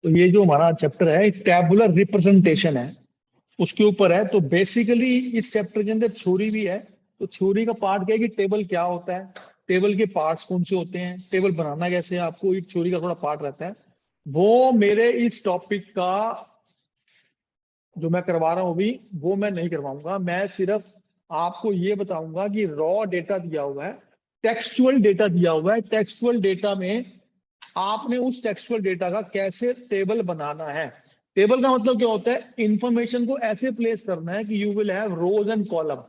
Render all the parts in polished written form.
तो ये जो हमारा चैप्टर है टैबुलर रिप्रेजेंटेशन है, उसके ऊपर है। तो बेसिकली इस चैप्टर के अंदर थ्योरी भी है। तो थ्योरी का पार्ट क्या है कि टेबल क्या होता है, टेबल के पार्ट्स कौन से होते हैं, टेबल बनाना कैसे है, आपको एक थ्योरी का थोड़ा पार्ट रहता है। वो मेरे इस टॉपिक का जो मैं करवा रहा हूँ अभी, वो मैं नहीं करवाऊंगा। मैं सिर्फ आपको ये बताऊंगा कि रॉ डेटा दिया हुआ है, टेक्सचुअल डेटा दिया हुआ है, टेक्सचुअल डेटा में आपने उस टेक्सचुअल डेटा का कैसे टेबल बनाना है। टेबल का मतलब क्या होता है, इंफॉर्मेशन को ऐसे प्लेस करना है कि you will have rows and column.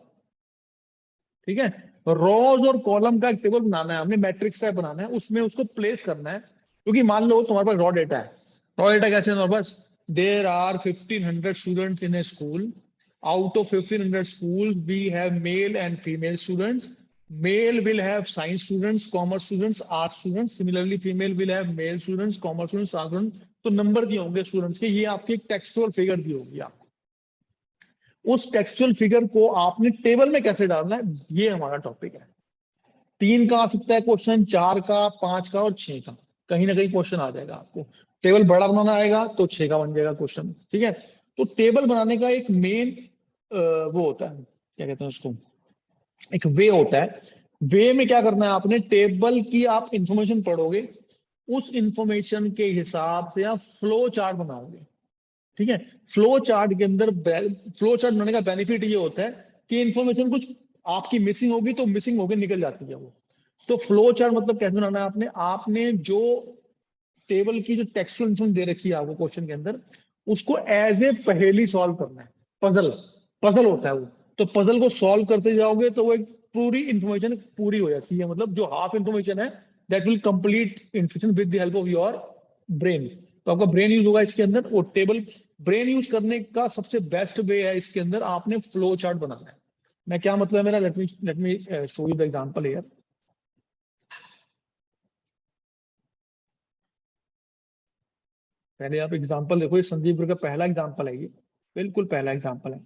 ठीक है, रोज और कॉलम का एक टेबल बनाना है, हमने मैट्रिक्स टाइप बनाना है, उसमें उसको प्लेस करना है। क्योंकि मान लो तुम्हारे पास रॉ डेटा है, रॉ डेटा कैसे है तुम्हारे पास, there are 1500 students in a school, out of 1500 schools we have male and female students. Male will have science students, commerce students, art students. Similarly female will have male students, commerce students, art students. तो number दिए होंगे students के, ये आपकी एक textual figure दी होगी आपको। उस टेक्सचुअल फिगर को आपने टेबल में कैसे डालना है, ये हमारा टॉपिक है। 3 का आ सकता है क्वेश्चन, 4 का, 5 का और 6 का, कहीं ना कहीं क्वेश्चन आ जाएगा आपको। टेबल बड़ा बनाना आएगा तो 6 का बन जाएगा क्वेश्चन। ठीक है, तो टेबल बनाने का एक मेन वो होता है, क्या कहते हैं उसको, एक वे होता है। वे में क्या करना है, आपने टेबल की आप इंफॉर्मेशन पढ़ोगे, उस इंफॉर्मेशन के हिसाब से आप फ्लो चार्ट बनाओगे। ठीक है, फ्लो चार्ट के अंदर, फ्लो चार्ट बनाने का बेनिफिट ये होता है कि इंफॉर्मेशन कुछ आपकी मिसिंग होगी तो मिसिंग होकर निकल जाती है वो। तो फ्लो चार्ट मतलब कैसे बनाना है, आपने आपने जो टेबल की जो टेक्सचुअल इन्फॉर्मेशन दे रखी है आपको क्वेश्चन के अंदर, उसको एज ए पहेली सॉल्व करना है। पजल, पजल होता है वो। तो पजल को सॉल्व करते जाओगे तो वो एक पूरी इंफॉर्मेशन पूरी हो जाती है, मतलब जो हाफ इंफॉर्मेशन है that will complete information with the help of your brain. तो आपका ब्रेन यूज होगा इसके अंदर। वो टेबल ब्रेन यूज करने का सबसे बेस्ट वे है, इसके अंदर आपने फ्लो चार्ट बनाना है। मैं क्या मतलब है मेरा, let me show you the example here. पहले आप एग्जांपल देखो, ये संदीप गुरु का पहला एग्जांपल है, ये बिल्कुल पहला एग्जांपल है।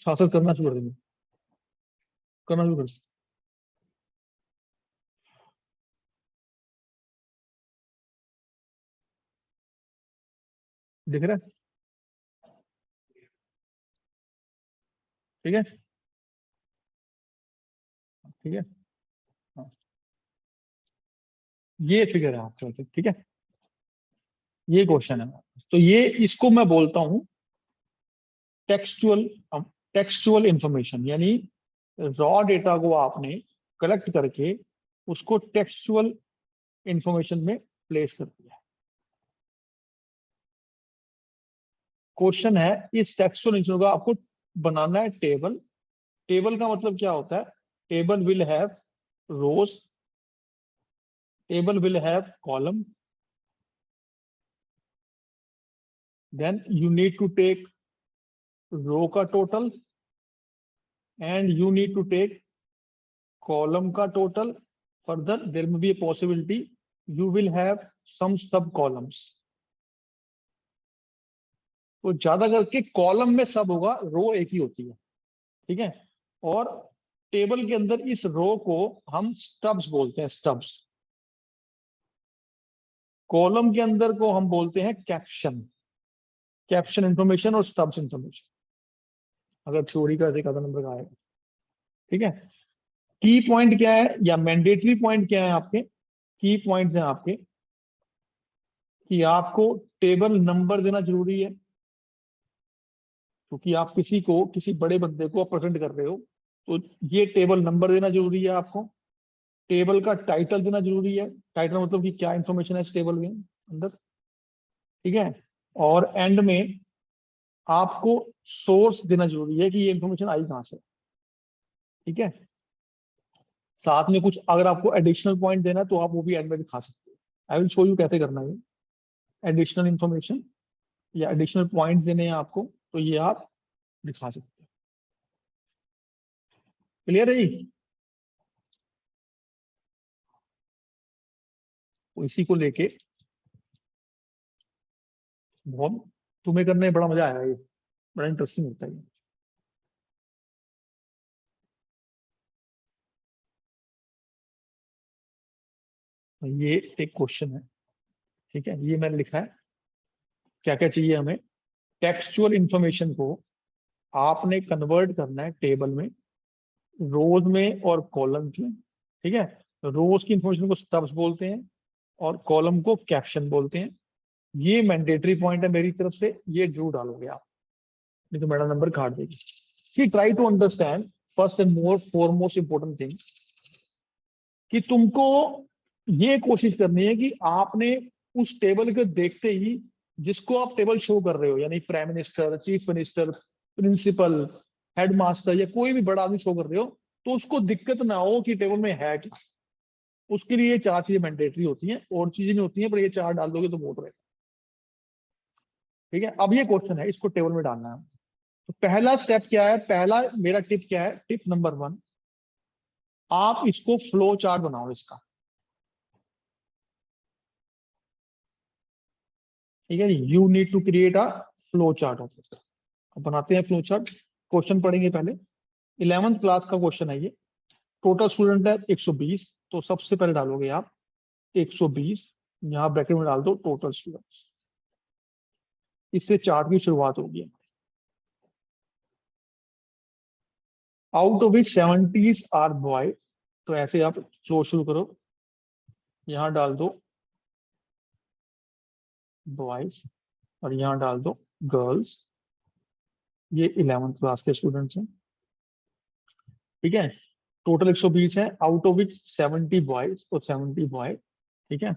शासक करना शुरू कर देंगे, करना शुरू कर। दिख रहा है? ठीक है, ठीक है, हाँ। ये फिगर है आपके पास, ठीक है, ये क्वेश्चन है। तो ये इसको मैं बोलता हूँ टेक्सचुअल, टेक्सचुअल इंफॉर्मेशन। यानी रॉ डेटा को आपने कलेक्ट करके उसको टेक्सचुअल इंफॉर्मेशन में प्लेस कर दिया। क्वेश्चन है, इस टेक्सचुअल इंफॉर्मेशन को आपको बनाना है टेबल। टेबल का मतलब क्या होता है, table will have rows, table will have column, then you need to take row का total and you need to take column का total. Further there may be a possibility you will have some sub columns. तो ज्यादा करके column में सब होगा, रो एक ही होती है। ठीक है, और टेबल के अंदर इस रो को हम स्टब्स बोलते हैं, स्टब्स। कॉलम के अंदर को हम बोलते हैं कैप्शन, कैप्शन इंफॉर्मेशन और स्टब्स इंफॉर्मेशन, अगर थ्योरी का एक आधा नंबर का आएगा। ठीक है, की पॉइंट क्या है या मैंडेटरी पॉइंट क्या है आपके, की पॉइंट्स हैं आपके कि आपको टेबल नंबर देना जरूरी है, क्योंकि आप किसी को, किसी बड़े बंदे को प्रेजेंट कर रहे हो, तो ये टेबल नंबर देना जरूरी है आपको। टेबल का टाइटल देना जरूरी है, टाइटल मतलब कि क्या इंफॉर्मेशन है इस टेबल के अंदर। ठीक है, और एंड में आपको सोर्स देना जरूरी है कि ये इंफॉर्मेशन आई कहां से। ठीक है, साथ में कुछ अगर आपको एडिशनल पॉइंट देना है तो आप वो भी एंड में दिखा सकते हो। आई विल शो यू कैसे करना है। एडिशनल इंफॉर्मेशन या एडिशनल पॉइंट्स देने हैं आपको, तो ये आप दिखा सकते हो। क्लियर है जी? तो इसी को लेके बहुत तुम्हें करने में बड़ा मजा आएगा, ये बड़ा इंटरेस्टिंग होता है ये। तो ये एक क्वेश्चन है, ठीक है, ये मैंने लिखा है। क्या क्या चाहिए हमें? टेक्सचुअल इंफॉर्मेशन को आपने कन्वर्ट करना है टेबल में, रोज में और कॉलम में, ठीक है। रोज की इंफॉर्मेशन को स्टब्स बोलते हैं और कॉलम को कैप्शन बोलते हैं। ये मैंडेटरी पॉइंट है मेरी तरफ से, ये जरूर डालोगे आप, नहीं तो मैडम नंबर काट देगी। See try to understand first and more foremost important thing, कि तुमको ये कोशिश करनी है कि आपने उस टेबल को देखते ही, जिसको आप टेबल शो कर रहे हो, यानी prime minister, chief minister, principal, headmaster या कोई भी बड़ा आदमी शो कर रहे हो, तो उसको दिक्कत ना हो कि टेबल में है क्या। उसके लिए ये चार चीजें मैंडेटरी होती हैं, और चीजें नहीं होती हैं, पर ये चार डाल दोगे तो बहुत रहेगा। ठीक है, अब ये क्वेश्चन है, इसको टेबल में डालना है। तो पहला स्टेप क्या है, पहला मेरा टिप क्या है, टिप नंबर 1, आप इसको फ्लो चार्ट बनाओ इसका। ठीक है, you need to create a flow chart of it. अब बनाते हैं फ्लो चार्ट। क्वेश्चन पढ़ेंगे पहले। 11th क्लास का क्वेश्चन है ये। टोटल स्टूडेंट है 120, तो सबसे पहले डालोगे आप 120, यहाँ ब्रैकेट में डाल दो टोटल स्टूडेंट्स। इससे चार्ट की शुरुआत होगी। Out of which 70s are boy, तो ऐसे आप फ्लो शुरू करो। यहाँ डाल दो बॉयज और यहाँ डाल दो गर्ल्स। ये 11th क्लास के स्टूडेंट्स हैं, ठीक है। टोटल 120 है, आउट ऑफ विच 70 बॉयज, तो 70 बॉय, ठीक है।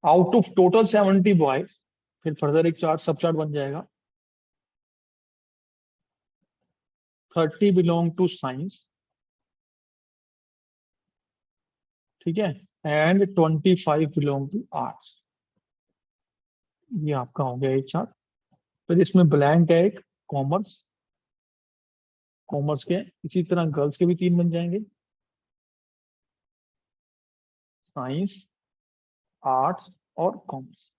आउट ऑफ टोटल 70 बॉय, फिर फर्दर एक चार्ट, सब चार्ट बन जाएगा। 30 बिलोंग टू साइंस, ठीक है, एंड 25 बिलोंग टू आर्ट्स। ये आपका हो गया एक चार्ट। फिर इसमें ब्लैंक है एक, कॉमर्स। कॉमर्स के इसी तरह गर्ल्स के भी 3 बन जाएंगे, साइंस, आर्ट्स और कॉमर्स।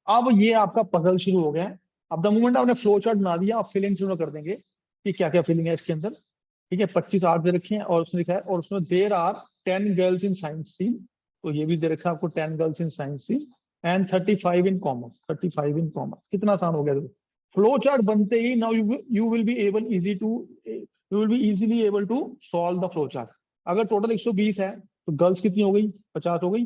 अब ये आपका पजल शुरू हो गया है। अब द मोमेंट आपने फ्लो चार्ट बना दिया, आप फिलिंग शुरू कर देंगे कि क्या क्या फिलिंग है इसके अंदर। ठीक है, 25 आर्ट दे रखे हैं और उसने लिखा है, और उसमें there are 10 girls in science stream, तो ये भी दे रखा है आपको 10 girls in science stream, and 35 in commerce, 35 in commerce. कितना आसान हो गया देखो। फ्लो चार्ट बनते ही now you will be able easy to, you will be easily able to solve the flow chart. अगर टोटल 120 है तो गर्ल्स कितनी हो गई, 50 हो गई,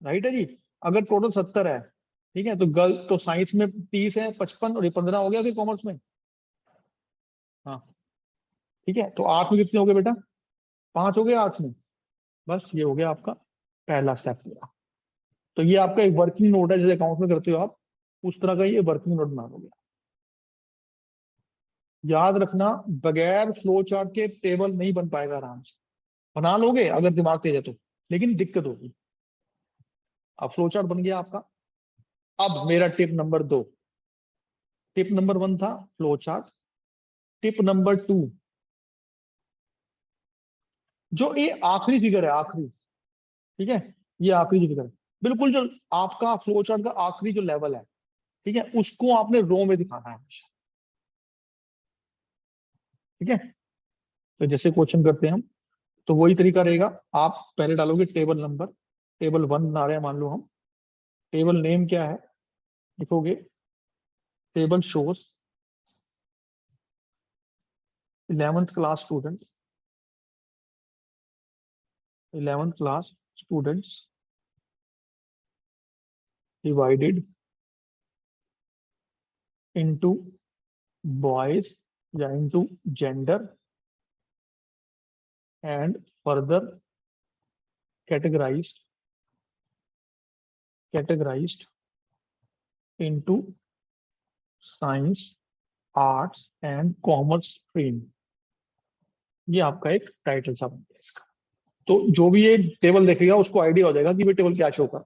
राइट है जी। अगर टोटल 70 है, ठीक है, तो गर्ल तो साइंस में 30 है, 55 और ये 15 हो गया कि कॉमर्स में। हाँ, ठीक है, तो आर्ट्स में कितने हो गए बेटा, 5 हो गए आर्ट्स में। बस ये हो गया आपका पहला स्टेप पूरा। तो ये आपका एक वर्किंग नोट है, जैसे अकाउंट में करते हो आप, उस तरह का ये वर्किंग नोट बना दोगे। याद रखना, बगैर फ्लो चार्ट के टेबल नहीं बन पाएगा आराम से। बना लोगे अगर दिमाग तेज है तो, लेकिन दिक्कत होगी। अब फ्लो चार्ट बन गया आपका। अब मेरा टिप नंबर 2। टिप नंबर 1 था फ्लो चार्ट। टिप नंबर 2, जो ये आखिरी फिगर है, आखिरी, ठीक है, ये आखिरी जो फिगर है, बिल्कुल जो आपका फ्लो चार्ट का आखिरी जो लेवल है, ठीक है, उसको आपने रो में दिखाना है हमेशा। ठीक है, तो जैसे क्वेश्चन करते हैं हम, तो वही तरीका रहेगा। आप पहले डालोगे टेबल नंबर, टेबल 1 बना रहे हैं मान लो हम। टेबल नेम क्या है, लिखोगे table shows 11th class student, 11th class students divided into boys या into gender and further categorized categorized into science, arts and commerce stream. ये आपका एक टाइटल सा बन गया इसका। तो जो भी ये टेबल देखेगा उसको आइडिया हो जाएगा कि ये टेबल क्या शो कर।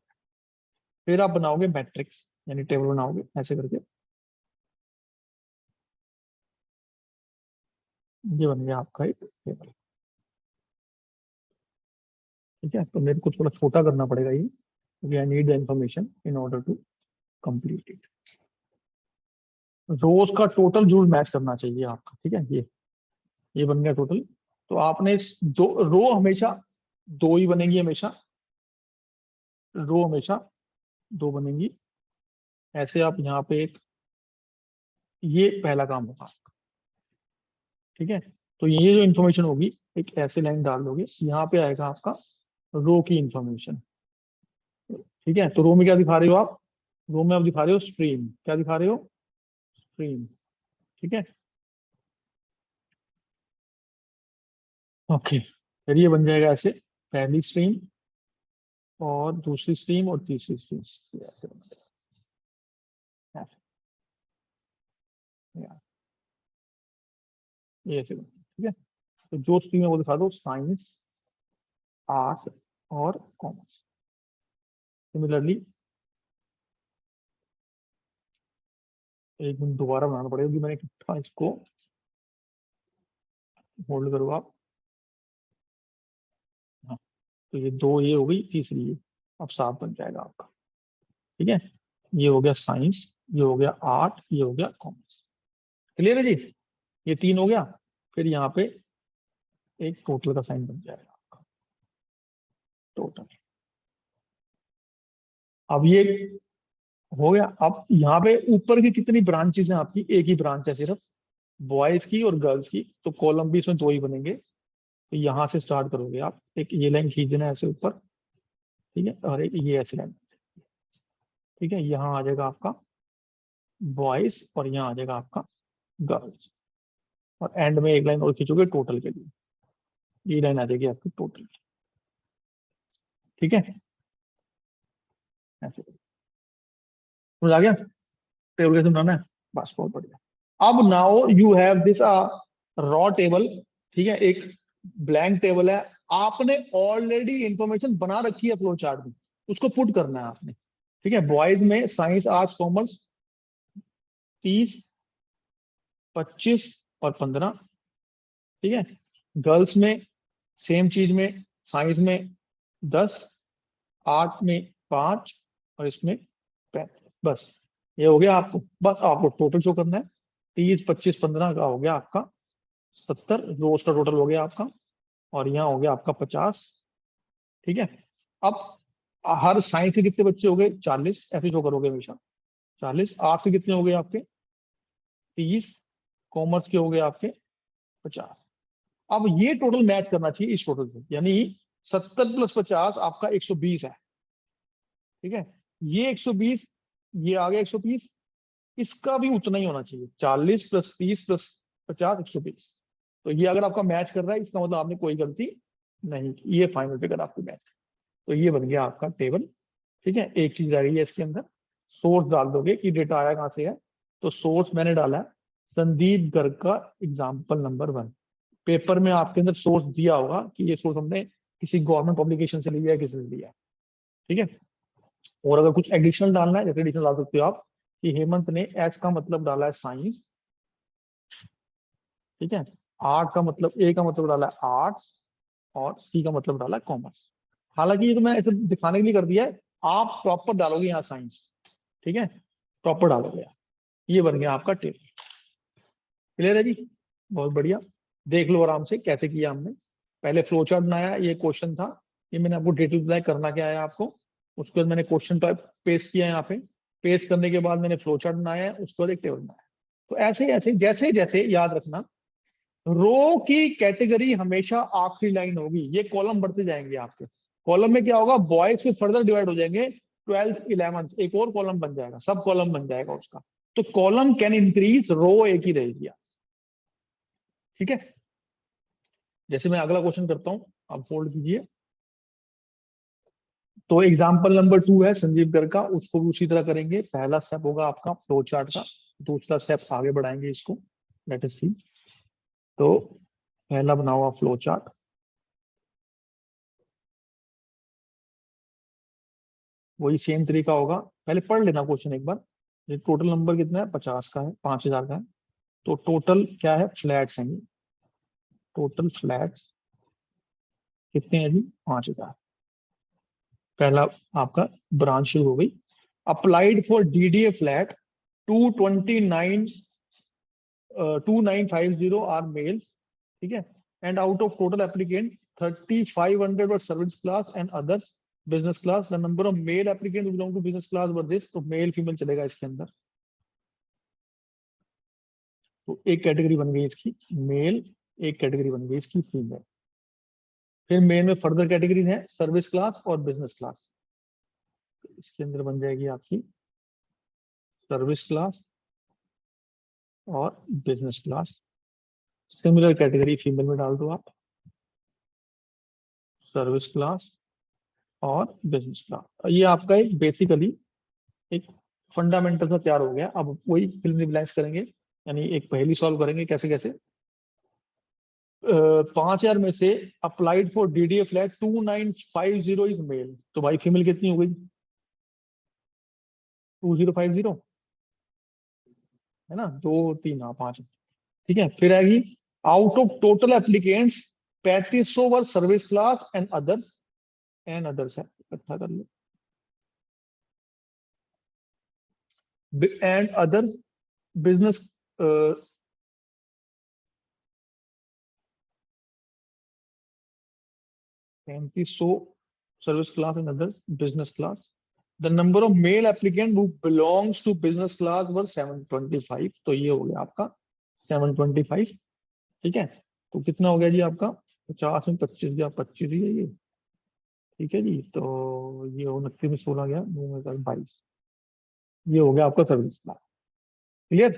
फिर आप बनाओगे मैट्रिक्स, यानी टेबल बनाओगे ऐसे करके। ये बन गया आपका एक टेबल। ठीक है, तो मेरे को थोड़ा छोटा करना पड़ेगा ये, क्योंकि I need the information in order to complete it. Rows का टोटल जरूर मैच करना चाहिए आपका, ठीक है। ये बन गया टोटल। तो आपने जो रो हमेशा दो ही बनेंगी, हमेशा रो हमेशा दो बनेंगी। ऐसे आप यहाँ पे एक, ये पहला काम होगा, ठीक है। तो ये जो इन्फॉर्मेशन होगी, एक ऐसे लाइन डाल दोगे, यहाँ पे आएगा आपका रो की इंफॉर्मेशन, ठीक है। तो रो में क्या दिखा रहे हो आप? रो में आप दिखा रहे हो स्ट्रीम, क्या दिखा रहे हो? स्ट्रीम, ठीक है। ओके, फिर ये बन जाएगा ऐसे, पहली स्ट्रीम और दूसरी स्ट्रीम और तीसरी स्ट्रीम, ऐसे बन जाएगा, ऐसे, ये ऐसे बन जाएगा, ठीक है। तो जो स्ट्रीम है वो दिखा दो, साइंस, आर्ट और कॉमर्स। सिमिलरली एक मिनट दोबारा बनाना पड़ेगा क्योंकि मैंने इकट्ठा इसको, होल्ड करो आप। हाँ, तो ये दो ये हो गई, तीसरी ये, अब सात बन जाएगा आपका, ठीक है। ये हो गया साइंस, ये हो गया आर्ट, ये हो गया कॉमर्स। क्लियर है जी? ये तीन हो गया। फिर यहाँ पे एक टोटल का साइन बन जाएगा आपका, टोटल। अब ये हो गया। अब यहाँ पे ऊपर की कितनी ब्रांचेस हैं आपकी? एक ही ब्रांच है सिर्फ, बॉयज की और गर्ल्स की, तो कॉलम भी इसमें दो ही बनेंगे। तो यहाँ से स्टार्ट करोगे आप, एक ये लाइन खींचना है ऐसे ऊपर, ठीक है, और एक ये ऐसे लाइन, ठीक है। यहाँ आ जाएगा आपका बॉयज और यहाँ आ जाएगा आपका गर्ल्स, और एंड में एक लाइन और खींचोगे टोटल के लिए, ये लाइन आ जाएगी आपकी टोटल, ठीक है। ऐसे समझ आ गया टेबल कैसे बनाना है? बस बहुत बढ़िया। अब now you have this raw table, ठीक है, एक ब्लैंक टेबल है। आपने ऑलरेडी इंफॉर्मेशन बना रखी है फ्लो चार्ट में, उसको पुट करना है आपने, ठीक है। बॉयज में साइंस, आर्ट्स, कॉमर्स 30, 25 और 15, ठीक है। गर्ल्स में सेम चीज में, साइंस में 10, आर्ट में 5 और इसमें 35, बस ये हो गया आपको। बस आपको टोटल शो करना है, 30, 25, 15 का हो गया आपका 70, रोज का टोटल हो गया आपका, और यहाँ हो गया आपका 50, ठीक है। अब हर साइंस के कितने बच्चे हो गए? 40, ऐसे शो करोगे हमेशा। 40, आर्ट्स के कितने हो गए आपके? 30, कॉमर्स के हो गए आपके 50। अब ये टोटल मैच करना चाहिए इस टोटल से, यानी 70 प्लस 50 आपका 120 है, ठीक है। ये 120, ये आ गया 120, इसका भी उतना ही होना चाहिए, 40 प्लस 30 प्लस 50, 120। तो ये अगर आपका मैच कर रहा है, इसका मतलब आपने कोई गलती नहीं की, ये फाइनल फिगर आपकी मैच। तो ये बन गया आपका टेबल, ठीक है। एक चीज आ गई है इसके अंदर, सोर्स डाल दोगे कि डेटा आया कहाँ से है। तो सोर्स मैंने डाला है संदीप गर्ग का एग्जाम्पल नंबर 1। पेपर में आपके अंदर सोर्स दिया होगा कि ये सोर्स हमने किसी गवर्नमेंट पब्लिकेशन से लिया है, किसी से लिया है, ठीक है। और अगर कुछ एडिशनल डालना है, जैसे एडिशनल डाल सकते हो आप कि हेमंत ने एच का मतलब डाला है साइंस, ठीक है। आर्ट का मतलब, ए का मतलब डाला है आर्ट्स, और सी का मतलब डाला है कॉमर्स। हालांकि ये तो मैं ऐसे दिखाने के लिए कर दिया है, आप प्रॉपर डालोगे यहाँ साइंस, ठीक है, प्रॉपर डालोगे। ये बन गया आपका टेबल। क्लियर है जी? बहुत बढ़िया। देख लो आराम से कैसे किया हमने। पहले फ्लो चार्ट बनाया, ये क्वेश्चन था, ये मैंने आपको डिटेल बताया करना क्या है आपको। उसके बाद मैंने क्वेश्चन टाइप पेस्ट किया है यहाँ पे, पेस्ट करने के बाद मैंने फ्लो चार्ट बनाया है, उसके बाद एक टेबल बनाया। तो ऐसे ऐसे जैसे जैसे याद रखना, रो की कैटेगरी हमेशा आखिरी लाइन होगी, ये कॉलम बढ़ते जाएंगे आपके। कॉलम में क्या होगा, बॉयज के फर्दर डिवाइड हो जाएंगे, 12th 11th एक और कॉलम बन जाएगा, सब कॉलम बन जाएगा उसका। तो कॉलम कैन इंक्रीज, रो एक ही रहेगी, ठीक है। जैसे मैं अगला क्वेश्चन करता हूं, आप होल्ड कीजिए। तो एग्जाम्पल नंबर 2 है संजीव गर्ग का, उसको भी उसी तरह करेंगे। पहला स्टेप होगा आपका फ्लो चार्ट का, दूसरा स्टेप आगे बढ़ाएंगे इसको, लेट अस सी। तो पहला बनाओ आप फ्लो चार्ट। वही सेम तरीका होगा, पहले पढ़ लेना क्वेश्चन एक बार। ये टोटल नंबर कितना है? 50 का है, 5000 का है। तो टोटल क्या है? फ्लैट्स हैं, टोटल फ्लैट्स कितने हैं जी? 5000। पहला आपका ब्रांच शुरू हो गई। Applied for DDA flat, 2950 are males, ठीक है, and out of total applicant 3500 were service class and others business class, the number of male applicant belong to business class were this, तो मेल फीमेल चलेगा इसके अंदर। तो एक category बन गई इसकी मेल, एक कैटेगरी बन गई इसकी फीमेल। फिर मेल में फर्दर कैटेगरी है सर्विस क्लास और बिजनेस क्लास। इसके अंदर बन जाएगी आपकी सर्विस क्लास और business class. Similar category female में डाल दो आप, सर्विस क्लास और बिजनेस क्लास। ये आपका एक बेसिकली एक फंडामेंटल सा तैयार हो गया। अब वही फिल्म रिलाइज करेंगे, यानी एक पहेली सॉल्व करेंगे कैसे कैसे। 5000 में से applied for DDA flat 2950 is male, तो भाई फीमेल कितनी हो गई? 2050 है ना, 2 3 हाँ 5, ठीक है। फिर आएगी out of total applicants 3500 were service class and others, है इकट्ठा कर लो, and others business 3500 service class and others business class, the number of male applicant who belongs to business class were 725, तो ये हो गया आपका 725, ठीक है। तो कितना हो गया जी आपका 50 में 25 गया, 25 ही है ये, ठीक है जी। तो ये 29 में 16 गया, 9 में 22, ये हो गया आपका सर्विस क्लास। क्लियर।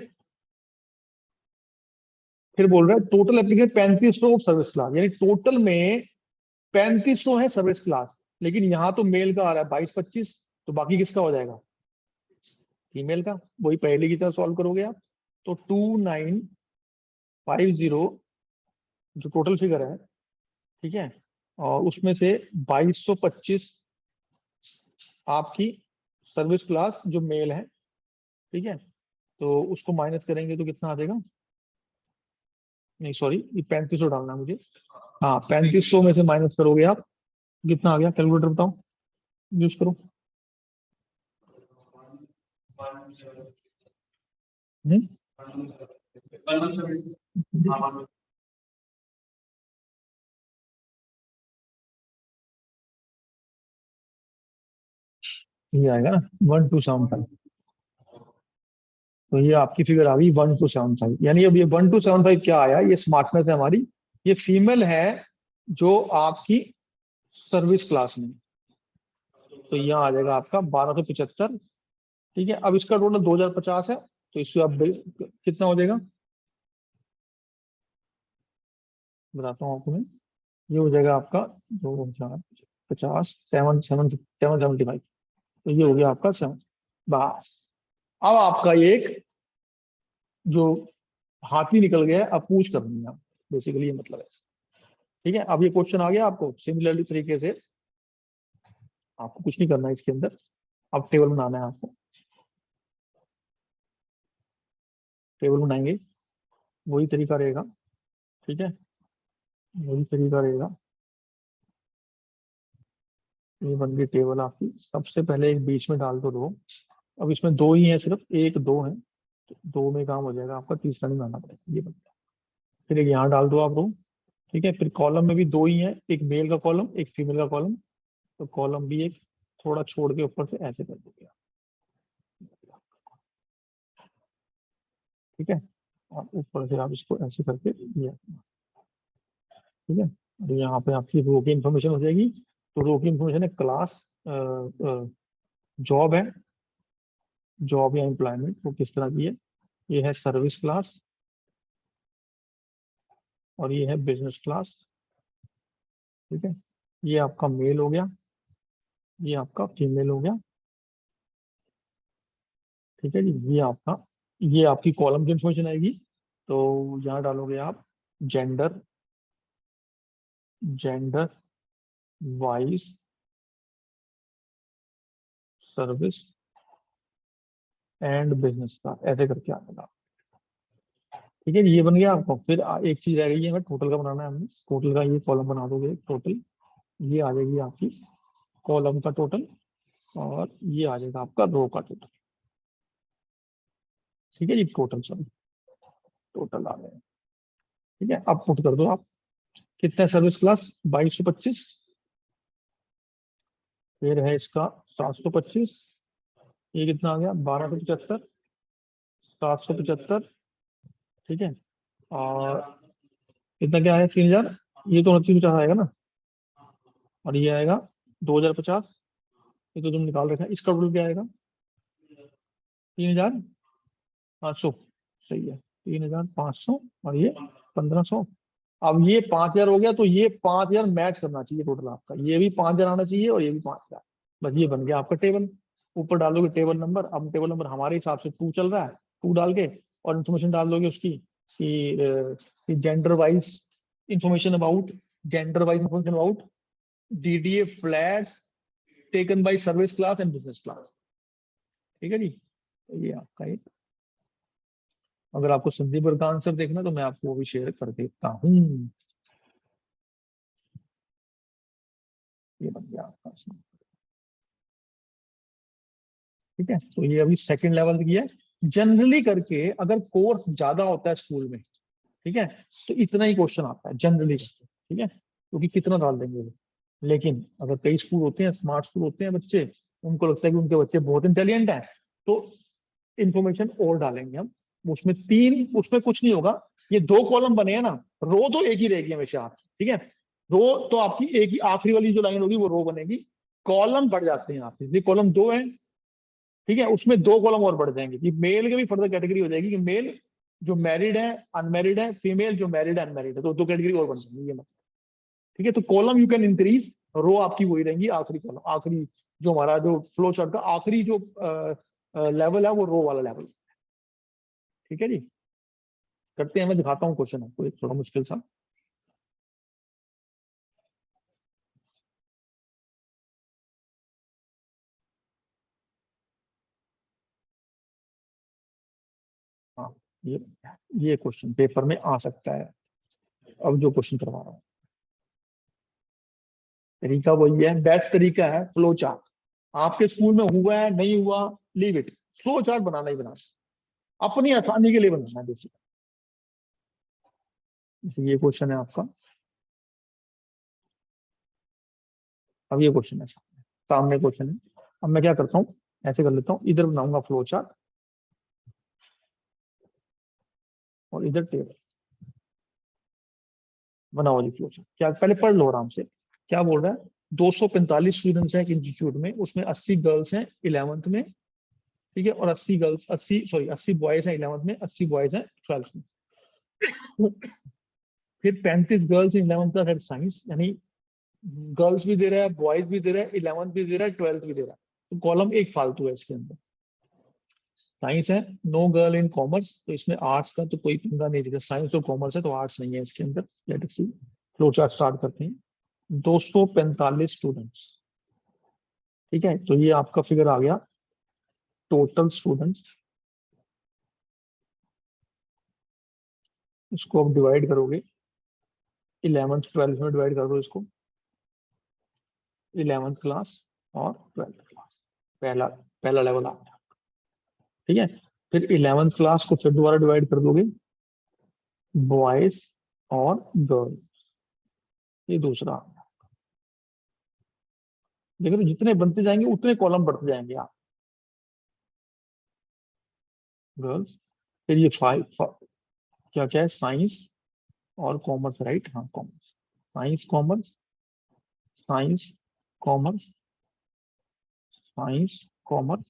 फिर बोल रहा है टोटल एप्लीकेंट 3500 सर्विस क्लास, यानी टोटल में 3500 है सर्विस क्लास, लेकिन यहाँ तो मेल का आ रहा है 22-25, तो बाकी किसका हो जाएगा? फीमेल का। वही पहले की तरह सॉल्व करोगे आप। तो 2950 जो टोटल फिगर है, ठीक है, और उसमें से 2225 आपकी सर्विस क्लास जो मेल है, ठीक है, तो उसको माइनस करेंगे तो कितना आ जाएगा? नहीं सॉरी, ये 3500 डालना है मुझे। हाँ 3500 में से माइनस करोगे आप, कितना आ गया? कैलकुलेटर बताओ, यूज करो। हम्म? ये आएगा ना 1275, तो ये आपकी फिगर आ गई 1275। यानी अब ये 1275 क्या आया? ये स्मार्टनेस है हमारी, ये फीमेल है जो आपकी सर्विस क्लास में, तो यहाँ आ जाएगा आपका 1275, ठीक है। अब इसका टोटल 2050 है, तो इससे अब कितना हो जाएगा बताता हूँ आपको मैं। ये हो जाएगा आपका 2050, 775, तो ये हो गया आपका 7। बस अब आपका ये एक जो हाथी निकल गया है, अब पूछ करनी है आप, बेसिकली ये मतलब है, ठीक है। अब ये क्वेश्चन आ गया आपको सिमिलरली तरीके से, आपको कुछ नहीं करना है इसके अंदर, अब टेबल बनाना है आपको। टेबल बनाएंगे, वही तरीका रहेगा, ठीक है, वही तरीका रहेगा। ये बन गई टेबल आपकी। सबसे पहले एक बीच में डाल दो रो, अब इसमें दो ही है, सिर्फ एक दो है, तो दो में काम हो जाएगा आपका, तीसरा नहीं बनाना पड़ेगा, ये बन गया। फिर एक यहाँ डाल दो आप रो, ठीक है। फिर कॉलम में भी दो ही है, एक मेल का कॉलम एक फीमेल का कॉलम, तो कॉलम भी एक थोड़ा छोड़ के ऊपर से ऐसे कर दोगे आप, ठीक है। और ऊपर से आप इसको ऐसे करके ये, ठीक है। और यहाँ पे आपकी रो की इंफॉर्मेशन हो जाएगी। तो रो की इंफॉर्मेशन है क्लास, जॉब है, जॉब या एम्प्लॉयमेंट वो किस तरह की है, ये है सर्विस क्लास, और ये है बिजनेस क्लास, ठीक है। ये आपका मेल हो गया, ये आपका फीमेल हो गया, ठीक है जी। ये आपका, ये आपकी कॉलम की इंफॉर्मेशन आएगी। तो यहाँ डालोगे आप gender, gender wise service and business का, ऐसे करके आएगा, ठीक है जी। ये बन गया आपको। फिर एक चीज रह गई है, हमें टोटल का बनाना है, हमें टोटल का ये कॉलम बना दोगे टोटल, ये आ जाएगी आपकी कॉलम का टोटल, और ये आ जाएगा आपका रो का टोटल, ठीक है जी, टोटल सॉरी टोटल आ गए। ठीक है, अब पुट कर दो आप, कितना है सर्विस क्लास 2225, फिर है इसका 725, ये कितना आ गया 1275, 775, ठीक है, और कितना क्या है 3000, ये तो 2950 आएगा ना, और ये आएगा 2050, ये तो तुम निकाल रखा है, इसका टोटल क्या आएगा 3500, सही है 3500, और ये 1500। अब ये 5000 हो गया, तो ये 5000 मैच करना चाहिए टोटल आपका, ये भी 5000 आना चाहिए और ये भी 5000। बस ये बन गया आपका टेबल। ऊपर डालोगे टेबल नंबर, अब टेबल नंबर हमारे हिसाब से 2 चल रहा है, 2 डाल के और इन्फॉर्मेशन डाल दोगे उसकी कि gender wise information about, gender wise information about DDA flats taken by service class and business class. ठीक है जी, ये आपका एक, अगर आपको संदीप वर्ग का आंसर देखना तो मैं आपको वो भी शेयर कर देता हूँ। ये बन गया आपका, ठीक है। तो ये अभी सेकंड लेवल की है। जनरली करके अगर कोर्स ज्यादा होता है स्कूल में, ठीक है, तो इतना ही क्वेश्चन आता है जनरली करके, ठीक है, क्योंकि कितना डाल देंगे वो। लेकिन अगर कई स्कूल होते हैं, स्मार्ट स्कूल होते हैं बच्चे, उनको लगता है कि उनके बच्चे बहुत इंटेलिजेंट हैं, तो इंफॉर्मेशन और डालेंगे हम उसमें। 3 उसमें कुछ नहीं होगा, ये 2 कॉलम बने हैं ना, रो तो एक ही रहेगी हमेशा आपकी, ठीक है, रो तो आपकी एक ही, आखिरी वाली जो लाइन होगी वो रो बनेगी, कॉलम बढ़ जाते हैं आपके, ये कॉलम 2 है, ठीक है, उसमें 2 कॉलम और बढ़ जाएंगे कि मेल के भी फर्दर कैटेगरी हो जाएगी कि मेल जो मैरिड है अनमैरिड है, फीमेल जो मैरिड है अनमैरिड है, तो 2 कैटेगरी और बन जाएंगी, ये मतलब। ठीक है, तो कॉलम यू कैन इंक्रीज, रो आपकी वही रहेंगी, आखिरी कॉलम, आखिरी जो हमारा जो फ्लो चार्ट का आखिरी जो लेवल है वो रो वाला लेवल। ठीक है जी, करते हैं, मैं दिखाता हूँ क्वेश्चन आपको एक थोड़ा मुश्किल सा। हाँ, ये क्वेश्चन पेपर में आ सकता है। अब जो क्वेश्चन करवा रहा हूँ, तरीका वही है, बेस्ट तरीका है फ्लो चार्ट। आपके स्कूल में हुआ है नहीं हुआ, लीव इट, फ्लो चार्ट बनाना ही बनाना, अपनी आसानी के लिए बनाना है बेसिक। ये क्वेश्चन है आपका, अब ये क्वेश्चन है सामने, सामने क्वेश्चन है। अब मैं क्या करता हूँ, ऐसे कर लेता हूँ, इधर बनाऊंगा फ्लो चार्ट और इधर टेबल। बनाओ जी फ्लो चार्ट, क्या पहले पढ़ लो आराम से, क्या बोल रहा है। 245 स्टूडेंट्स हैं एक इंस्टीट्यूट में, उसमें 80 गर्ल्स हैं 11th में, ठीक है, और 80 गर्ल्स, 80 बॉयज हैं 11th में, 80 बॉयज हैं 12th में। फिर 35 girls in 11th class at science, यानी गर्ल्स भी दे रहा है, बॉयज भी दे रहा है, 11th भी दे रहा है, 12th भी दे रहा है, तो कॉलम एक फालतू है इसके अंदर। साइंस है, नो गर्ल इन कॉमर्स, तो इसमें आर्ट्स का तो कोई पंगा नहीं दिखा, साइंस और कॉमर्स है तो आर्ट्स नहीं है इसके अंदर। लेट अस सी, फ्लो चार्ट स्टार्ट करते हैं। 245 स्टूडेंट्स, ठीक है, तो ये आपका फिगर आ गया टोटल स्टूडेंट्स। इसको आप डिवाइड करोगे, 11th 12th में डिवाइड कर दो इसको, 11th क्लास और 12th क्लास, पहला पहला लेवल आ गया, ठीक है। फिर 11th क्लास को फिर दोबारा डिवाइड कर दोगे, बॉयज और गर्ल, ये दूसरा आ गया। देखो, तो जितने बनते जाएंगे उतने कॉलम बढ़ते जाएंगे आप, गर्ल्स। फिर ये 5 क्या क्या है, साइंस और कॉमर्स, राइट, हाँ commerce, science commerce, science commerce, science commerce,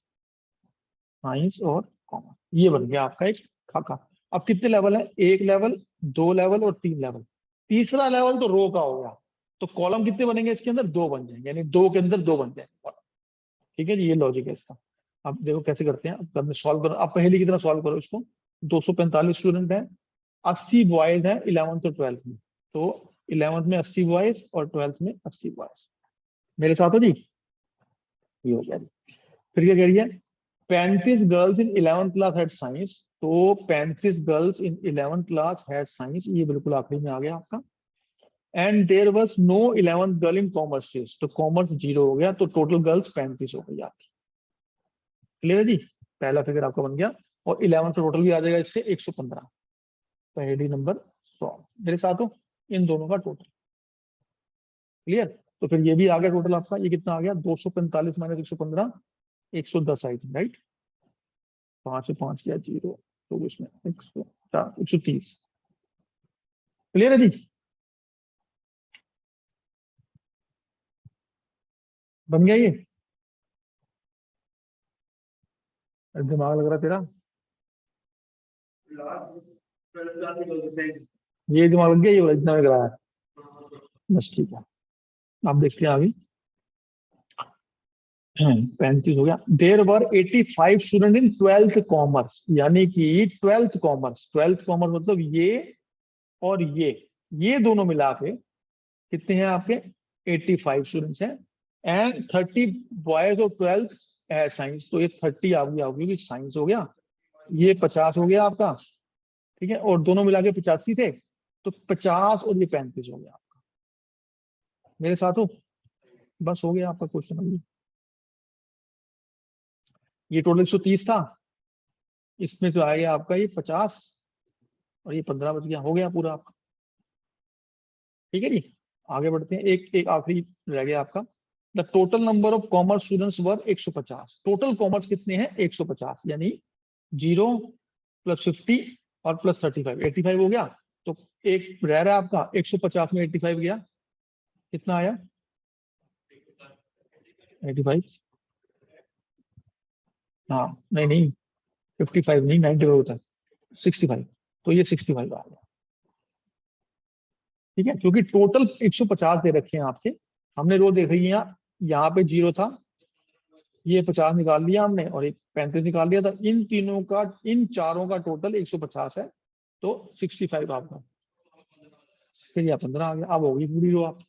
science और कॉमर्स, ये बन गया आपका एक खाका। अब कितने लेवल है, 1 लेवल, 2 लेवल और 3 लेवल। तीसरा लेवल तो रो का हो गया, तो कॉलम कितने बनेंगे इसके अंदर, 2 बन जाएंगे, यानी 2 के अंदर 2 बन जाएंगे। ठीक है जी, ये लॉजिक है इसका। अब देखो कैसे करते हैं, अब सॉल्व करो, अब पहले की तरह सॉल्व करो इसको। 245 स्टूडेंट है, 80 बॉयज है 11th और 12th में, तो 11th में 80 बॉयज और 12th में 80 बॉयज। मेरे साथ हो जी, ये हो गया जी। फिर क्या कह रही है, 35 girls in 11th class had science, तो 35 girls in 11th class had science, ये बिल्कुल आखिरी में आ गया आपका। And there was no 11th girl in commerce stream, तो कॉमर्स 0 हो गया, तो टोटल गर्ल्स 35 हो गई आपकी। क्लियर है जी, पहला फिगर आपका बन गया और 11 का टोटल भी आ जाएगा इससे 115। पहेली नंबर 100 मेरे साथ हो, इन दोनों का टोटल क्लियर। तो फिर ये भी आ गया टोटल आपका, ये कितना आ गया 245 माइनस 115, 110 आई थी राइट। 5 से 5 किया 0, तो इसमें 130 क्लियर है जी। बन गया ये, दिमाग लग रहा तेरा, ये दिमाग लग गया, ये इतना लग रहा है, बस ठीक है। आप देखते हैं आगे। 35 हो गया। देर वर 85 स्टूडेंट इन 12th कॉमर्स, यानी कि 12th कॉमर्स, 12th कॉमर्स मतलब ये और ये दोनों मिला के कितने हैं आपके 85 स्टूडेंट्स हैं। एंड 30 बॉयज और 12th साइंस, तो ये 30 आ गया, क्योंकि साइंस हो गया, ये 50 हो गया आपका, ठीक है, और दोनों मिला के 85 थे, तो 50 और ये 35 हो गया आपका। मेरे साथ हो, बस हो गया आपका क्वेश्चन। अभी ये टोटल 130 था, इसमें जो आएगा आपका ये 50 और ये 15 बच गया, हो गया पूरा आपका। ठीक है जी, आगे बढ़ते हैं। एक एक आखिरी रह गया आपका। The total number of commerce students were 150। Total commerce कितने हैं 150, यानी 0 प्लस 50 और प्लस 35, 85 हो गया। तो एक रह रहा है आपका 150 में 85 गया, कितना आया 85। हाँ नहीं नहीं, 55 नहीं, 95 होता है, 65, तो ये 65 आ गया। ठीक है, क्योंकि टोटल 150 दे रखे हैं आपके, हमने रो देखी है, यहाँ पे 0 था, ये 50 निकाल लिया हमने, और एक 35 निकाल लिया था, इन तीनों का, इन चारों का टोटल 150 है, तो 65 आपका, फिर यहाँ 15 आ गया। अब होगी पूरी रो आपकी।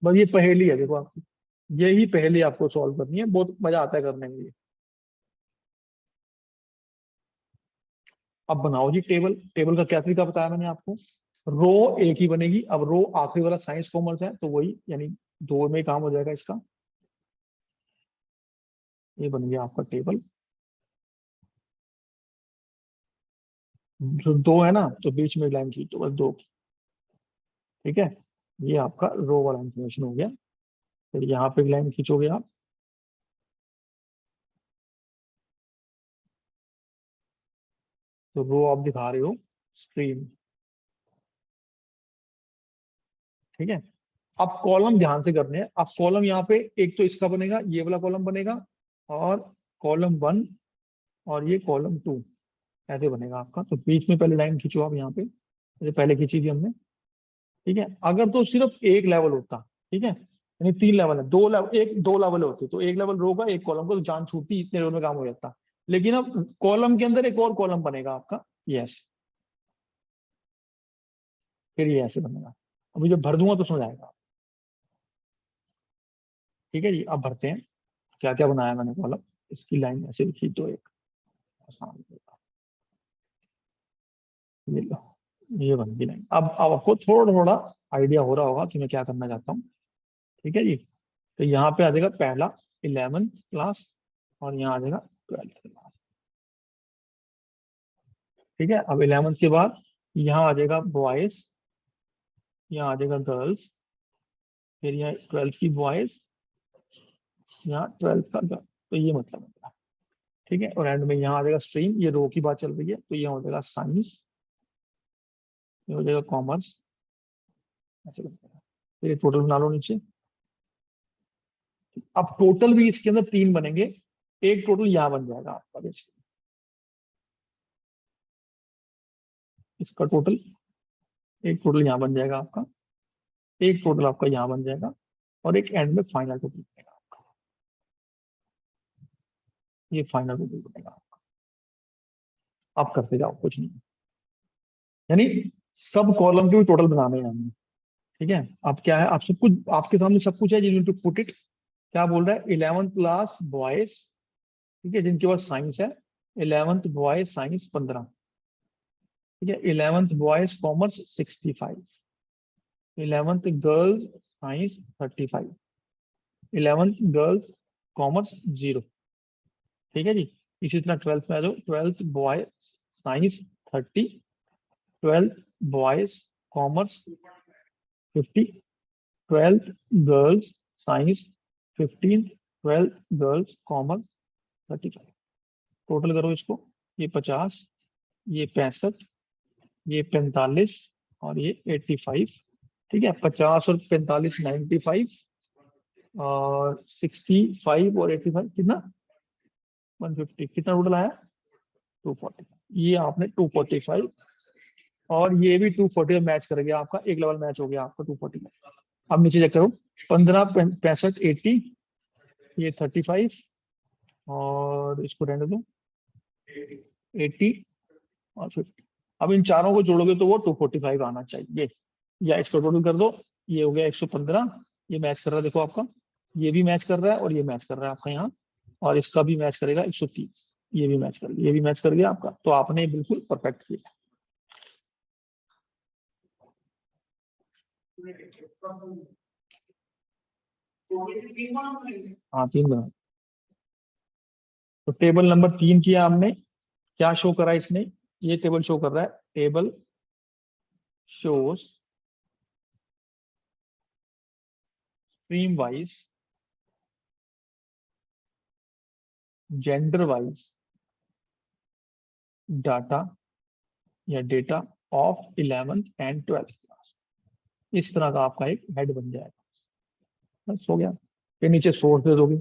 बस ये पहेली है, देखो आपकी यही पहेली आपको सॉल्व करनी है, बहुत मजा आता है करने में ये। अब बनाओ जी टेबल। टेबल का क्या तरीका बताया मैंने आपको, रो एक ही बनेगी। अब रो आखिरी वाला साइंस कॉमर्स है, तो वही, यानी दो में काम हो जाएगा इसका। ये बन गया आपका टेबल, जो दो है ना, तो बीच में लाइन खींचो बस दो की। ठीक है, ये आपका रो वाला इंफॉर्मेशन हो गया। फिर यहाँ पे लाइन खींचोगे आप, तो रो आप दिखा रहे हो स्ट्रीम। ठीक है, अब कॉलम ध्यान से करने हैं। अब कॉलम यहाँ पे एक तो इसका बनेगा, ये वाला कॉलम बनेगा, और कॉलम 1 और ये कॉलम 2 ऐसे बनेगा आपका। तो बीच में पहले लाइन खींचो आप यहाँ पे, जैसे पहले खींची थी हमने। ठीक है, अगर तो सिर्फ एक लेवल होता, ठीक है, यानी 3 लेवल है, 2 लेवल, एक 2 लेवल होते, तो एक लेवल रो का, एक कॉलम को, तो जान छूटती, इतने रो में काम हो जाता। लेकिन अब कॉलम के अंदर एक और कॉलम बनेगा आपका, ये ऐसे, फिर ये ऐसे बनेगा। अभी जब भर दूंगा तो समझ आएगा। ठीक है जी, अब भरते हैं। क्या क्या बनाया मैंने कॉलम, इसकी लाइन ऐसे लिखी, तो एक आसान होगा। ये लो, ये बन गई लाइन। अब आपको थोड़ा थोड़ा आइडिया हो रहा होगा कि मैं क्या करना चाहता हूँ। ठीक है जी, तो यहाँ पे आ जाएगा पहला 11th क्लास, और यहाँ आ जाएगा 12th क्लास। ठीक है, अब 11th के बाद यहाँ आ जाएगा बॉयज, यहाँ आ जाएगा गर्ल्स, फिर यहाँ 12th की बॉयज, यहाँ 12th का गर्ल, तो ये मतलब होगा। ठीक है, और एंड में यहाँ आ जाएगा स्ट्रीम, ये रो की बात चल रही है, तो यहाँ हो जाएगा साइंस, ये हो जाएगा कॉमर्स, ऐसे लगता है। फिर ये टोटल बना लो नीचे। अब टोटल भी इसके अंदर 3 बनेंगे, एक टोटल यहाँ बन जाएगा आपका बेसिकली, इसका टोटल, एक टोटल यहाँ बन जाएगा आपका, एक टोटल आपका यहाँ बन जाएगा, और एक एंड में फाइनल टोटल बनेगा आपका, ये फाइनल टोटल बनेगा। आप करते जाओ, कुछ नहीं, यानी सब कॉलम के भी टोटल बनाने हैं हमें। ठीक है, अब क्या है, आप सब कुछ आपके सामने सब कुछ है, यू टू पुट इट। क्या बोल रहा है, 11th क्लास बॉयज, ठीक है, जिनके पास साइंस है, 11th बॉयज साइंस 15, ठीक है, 11th boys commerce 65, 11th girls science 35, 11th girls commerce 0। ठीक है जी, इसी तरह 12th में आ जाओ, 12th boy science 30, 12th boys commerce 50, 12th girls science 15, 12th girls commerce 35। Total करो इसको, ये 50, ये 65, ये 45 और ये 85। ठीक है, 50 और 45 95 और 65 और 85 कितना 150, कितना टोटल आया 240। ये आपने 245 और ये भी 240 मैच कर गया आपका, एक लेवल मैच हो गया आपका 240 में। अब नीचे चेक करो, 15 65 80, ये 35 और इसको रहने दो 80 और 50। अब इन चारों को जोड़ोगे तो वो 245 आना चाहिए, या इसको टोटल कर दो, ये हो गया 115। ये मैच कर रहा है देखो आपका, ये भी मैच कर रहा है और ये मैच कर रहा है आपका यहाँ, और इसका भी मैच करेगा 130, ये भी मैच कर गया, ये भी मैच कर गया आपका, तो आपने बिल्कुल परफेक्ट किया। हाँ 3 बना। तो टेबल नंबर 3 किया हमने, क्या शो करा इसने, ये टेबल शो कर रहा है, table shows stream wise gender wise data या data of 11th and 12th class. इस तरह का आपका एक हेड बन जाएगा, बस हो गया। फिर नीचे सोर्स दे दोगे,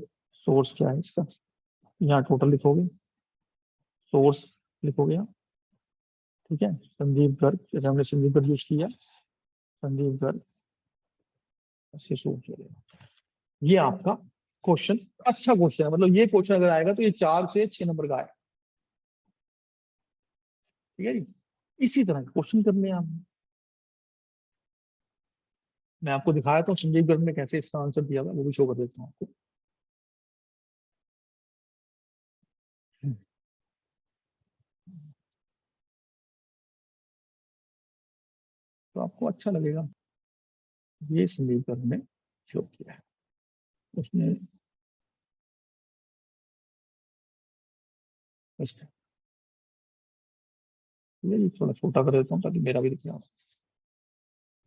सोर्स क्या है इसका, यहाँ टोटल लिखोगे, सोर्स लिखोगे यहाँ। ठीक है, संदीप गर्ग, जैसे हमने संदीप गर्ग यूज किया, संदीप गर्ग ऐसे सोर्स लगेगा। ये आपका क्वेश्चन अच्छा क्वेश्चन है, मतलब ये क्वेश्चन अगर आएगा तो ये 4 से 6 नंबर का आएगा। ठीक है जी, इसी तरह क्वेश्चन करने हैं आपने। मैं आपको दिखाया था संदीप गर्ग ने कैसे इसका आंसर दिया था, वो भी शो कर देता हूँ आपको। तो आपको अच्छा लगेगा, ये संदीप गर्ग ने शो किया है, उसने इसका, ये थोड़ा छोटा कर देता हूँ ताकि मेरा भी दिख जाए।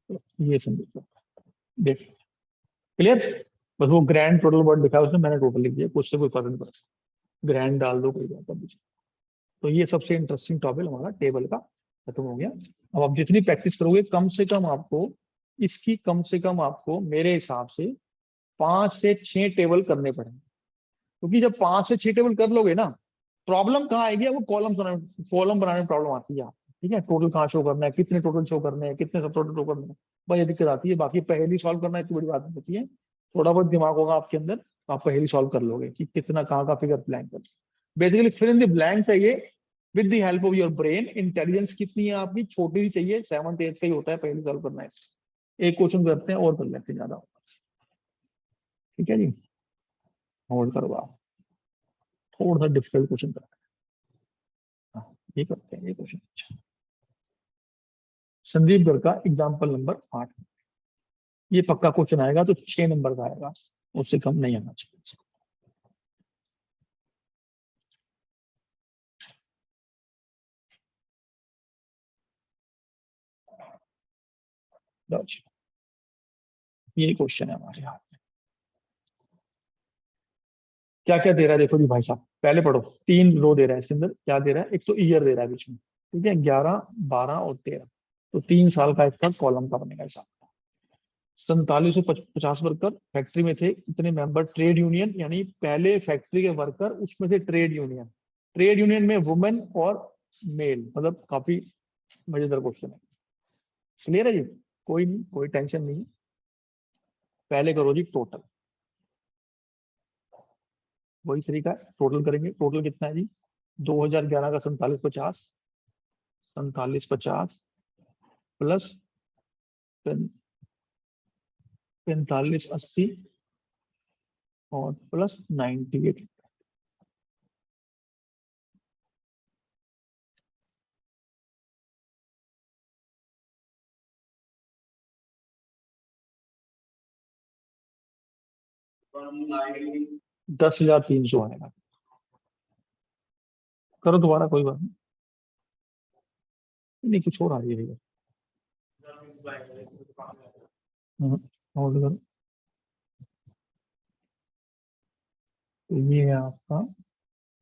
तो ये संदीप गर्ग देख, क्लियर। बस वो ग्रैंड टोटल वर्ड लिखा है उसमें, मैंने टोटल लिख दिया, कुछ से कोई फर्क नहीं पड़ता, ग्रैंड डाल दो कोई बात नहीं। तो ये सबसे इंटरेस्टिंग टॉपिक हमारा टेबल का खत्म हो गया। अब आप जितनी प्रैक्टिस करोगे कम से कम आपको इसकी, कम से कम आपको मेरे हिसाब से 5 से 6 टेबल करने पड़ेंगे, क्योंकि जब 5 से 6 टेबल कर लोगे ना, प्रॉब्लम कहाँ आएगी, वो कॉलम बनाने में प्रॉब्लम आती है आपको। ठीक है, टोटल कहाँ शो करना है, कितने टोटल शो करने हैं, कितने सब टोटल शो करने हैं, बस ये दिक्कत आती है। बाकी पहली सॉल्व करना इतनी बड़ी बात नहीं होती है, थोड़ा बहुत दिमाग होगा आपके अंदर तो आप पहली सॉल्व कर लोगे कि कितना कहाँ का फिगर ब्लैंक कर। बेसिकली फिर इन द ब्लैंक चाहिए with the help of your brain. Intelligence कितनी है आपकी, छोटी ही चाहिए, 7th 8th का ही होता है पहली सॉल्व करना है। एक क्वेश्चन करते हैं और कर लेते हैं ज्यादा। ठीक है जी, होल्ड करो आप, थोड़ा सा डिफिकल्ट क्वेश्चन करते हैं। हाँ, ये करते हैं ये क्वेश्चन। अच्छा, संदीप गर्ग का एग्जाम्पल नंबर 8, ये पक्का क्वेश्चन आएगा तो 6 नंबर का आएगा, उससे कम नहीं आना चाहिए। लो जी, ये क्वेश्चन है हमारे हाथ में। क्या क्या दे रहा है देखो जी भाई साहब, पहले पढ़ो। 3 रो दे रहा है इसके अंदर, क्या दे रहा है, एक तो ईयर दे रहा है बीच में। ठीक है, 11 12 और 13, तो 3 साल का इसका कॉलम का बनेगा हिसाब। 4750 वर्कर फैक्ट्री में थे, इतने मेंबर ट्रेड यूनियन, यानी पहले फैक्ट्री के वर्कर उसमें से ट्रेड यूनियन, ट्रेड यूनियन में वुमेन और मेल, मतलब काफी मजेदार क्वेश्चन है। क्लियर है जी, कोई नहीं, कोई टेंशन नहीं है। पहले करो जी टोटल, वही तरीका है, टोटल करेंगे। टोटल कितना है जी, 2011 का 4750, 4750 प्लस 4580 और प्लस 98। 10,300 आएगा। करो दोबारा, कोई बात नहीं। नहीं, कुछ और आ रही है भैया। होल्ड करो। तो ये है आपका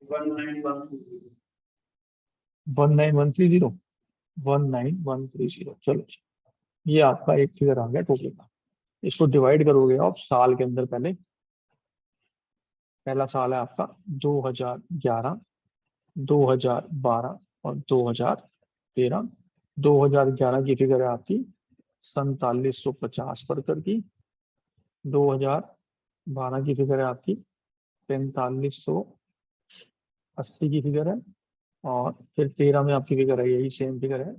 19130। 19130, चलो। ये आपका एक फिगर आ गया टोटल का। इसको डिवाइड करोगे आप साल के अंदर। पहला साल है आपका 2011, 2012 और 2013। 2011 की फिगर है आपकी 4750 वर्कर की। 2012 की फिगर है आपकी 4580 की फिगर है। और फिर 13 में आपकी फिगर है, यही सेम फिगर है,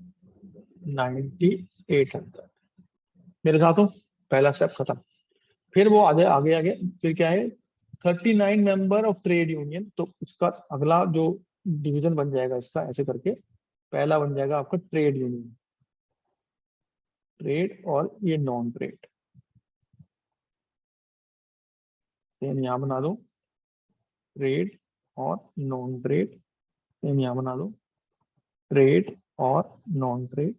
9800। मेरे साथ हो? पहला स्टेप खत्म। फिर वो आगे आगे आगे फिर क्या है, 39 मेंबर ऑफ ट्रेड यूनियन। तो इसका अगला जो डिवीजन बन जाएगा इसका, ऐसे करके पहला बन जाएगा आपका ट्रेड यूनियन, ट्रेड और ये नॉन ट्रेड। सेम यहाँ बना दो, ट्रेड और नॉन ट्रेड। सेम यहाँ बना दो, ट्रेड और नॉन ट्रेड।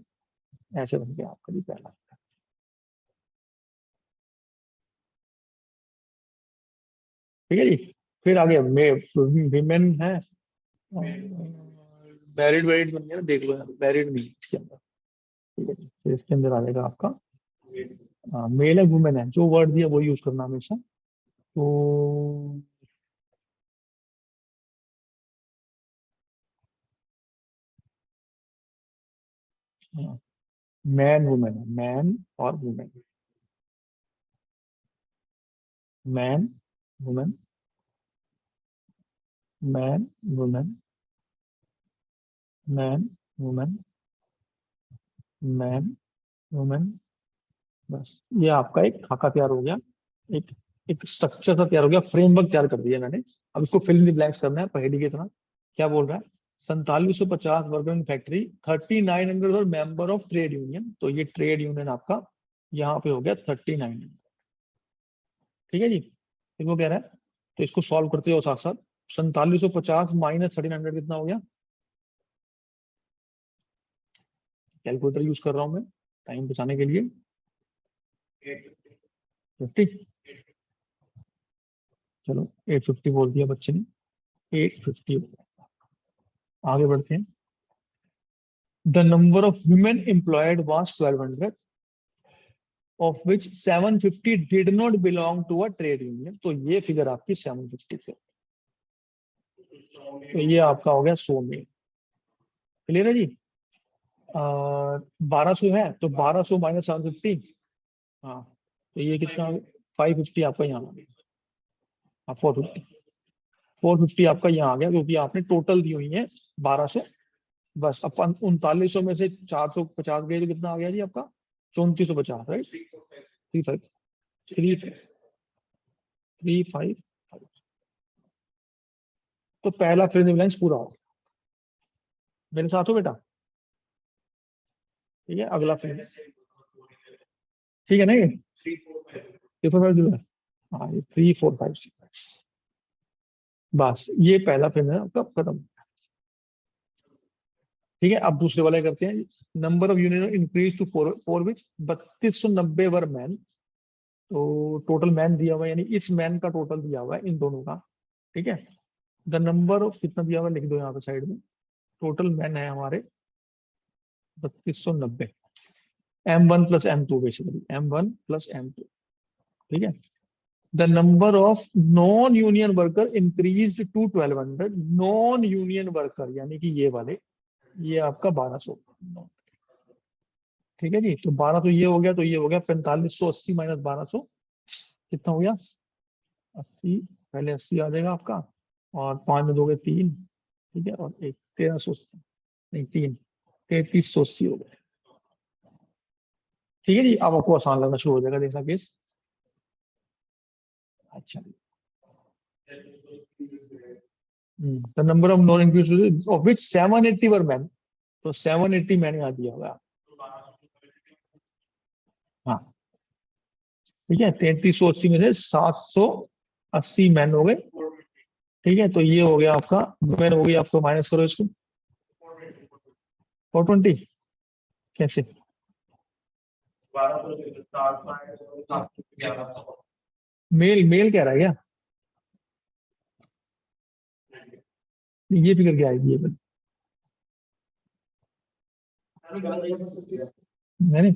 ऐसे बन गया आपका भी पहला। ठीक है जी। फिर आगे विमेन है, मैरिड वैरिड बन गया ना, देख लो यहाँ मैरिड नहीं है इसके अंदर। ठीक है जी। फिर इसके अंदर आ जाएगा आपका मेल है वुमेन है, जो वर्ड दिया वो यूज करना हमेशा। तो मैन वुमेन है, मैन और women. Man women, man women, man women, man women. बस ये आपका एक खाका तैयार हो गया, एक एक स्ट्रक्चर सा तैयार हो गया, फ्रेमवर्क तैयार कर दिया मैंने। अब इसको फिल इन द ब्लैंक्स करना है पहेली की तरह। क्या बोल रहा है? 4750 वर्कर इन फैक्ट्री, 3900 और मेंबर ऑफ ट्रेड यूनियन। तो ये ट्रेड यूनियन आपका यहाँ पे हो गया 3900। ठीक है जी। फिर वो कह रहा है, तो इसको सॉल्व करते हो साथ साथ। 4750 माइनस 1300 कितना हो गया? कैलकुलेटर यूज कर रहा हूं मैं टाइम बचाने के लिए। 50। चलो 850 बोल दिया बच्चे ने, 850। आगे बढ़ते हैं। The number of women employed was 1200, of which 750 did not belong to a trade union. तो ये फिगर आपकी 750 है। तो ये आपका हो गया 100 में। क्लियर है जी। 1200 है, तो 1200 माइनस 750। हाँ, तो ये कितना? 550 आपका यहाँ आ गया। 450, 450 आपका यहाँ आ गया, क्योंकि आपने टोटल दी हुई है 1200। बस अपन 3900 में से 450 गए तो कितना आ गया जी आपका? 3450, राइट। 35, 353। तो पहला फ्रेंड बैलेंस पूरा हो गया। मेरे साथ हो बेटा? ठीक है, अगला फ्रेंड। ठीक है ना ये? 345 जो है, हाँ ये 3456। बस ये पहला फ्रेंड है आपका खत्म। ठीक है, अब दूसरे वाले करते हैं। Number of union increase to four which 3290 were man. तो टोटल मैन दिया हुआ है, यानी इस मैन का टोटल दिया हुआ है इन दोनों का। ठीक है। द नंबर ऑफ कितना दिया हुआ है, लिख दो यहाँ पे साइड में। टोटल मैन है हमारे 3290। M1 plus M2, basically M1 plus M2। ठीक है। The number of non union worker increase to 1200। Non union worker यानी कि ये वाले, ये आपका 1200। ठीक है जी। तो 12 तो ये हो गया, तो ये हो गया 4580 माइनस 1200, कितना हो गया? 80। पहले 80 आ जाएगा आपका, और 5 में दोगे 3। ठीक है, और एक 1380, नहीं 3, 3380 हो गया। ठीक है जी। अब आपको आसान लगना शुरू हो जाएगा, देखना केस। अच्छा, the number of non inclusive of which 780 were man. तो 780 मैंने यहाँ दिया हुआ है। हाँ, ठीक है। 3380 में से 780 मैन हो गए। ठीक है, तो ये हो गया आपका, मैंने हो गई आपको, माइनस करो इसको, 420 कैसे, मेल मेल कह रहा है क्या, ये फिगर क्या आएगी ये बस? मैंने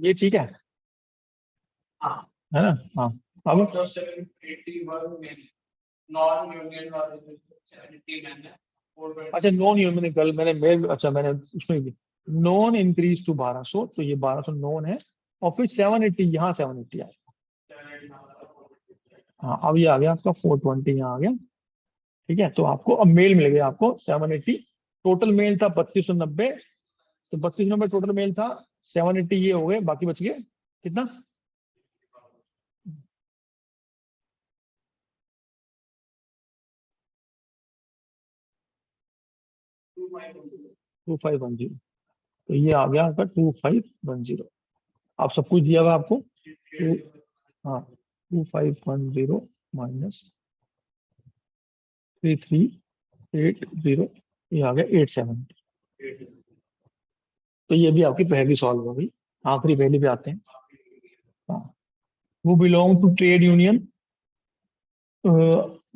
ये ठीक है है ना, हाँ। अब अच्छा, नॉन यूनियन मैंने कल मैंने मेल, अच्छा मैंने उसमें नॉन इंक्रीज टू 1200, तो ये 1200 नॉन है, और फिर 780, यहाँ 780 आया। हाँ, अब ये आ गया आपका 420 यहाँ आ गया। ठीक है, तो आपको अब मेल मिल गया आपको 780, टोटल मेल था 3290, तो 3290 टोटल मेल था, 780 ये हो गए, बाकी बच गए कितना, 2510, तो ये आ गया आपका 2510। आप सब कुछ दिया हुआ आपको, हाँ, 2510 माइनस 3380, ये आ गया 870। तो ये भी आपकी पहली सॉल्व हो गई। आखिरी पहली पे आते हैं। हाँ, वो belong to trade union,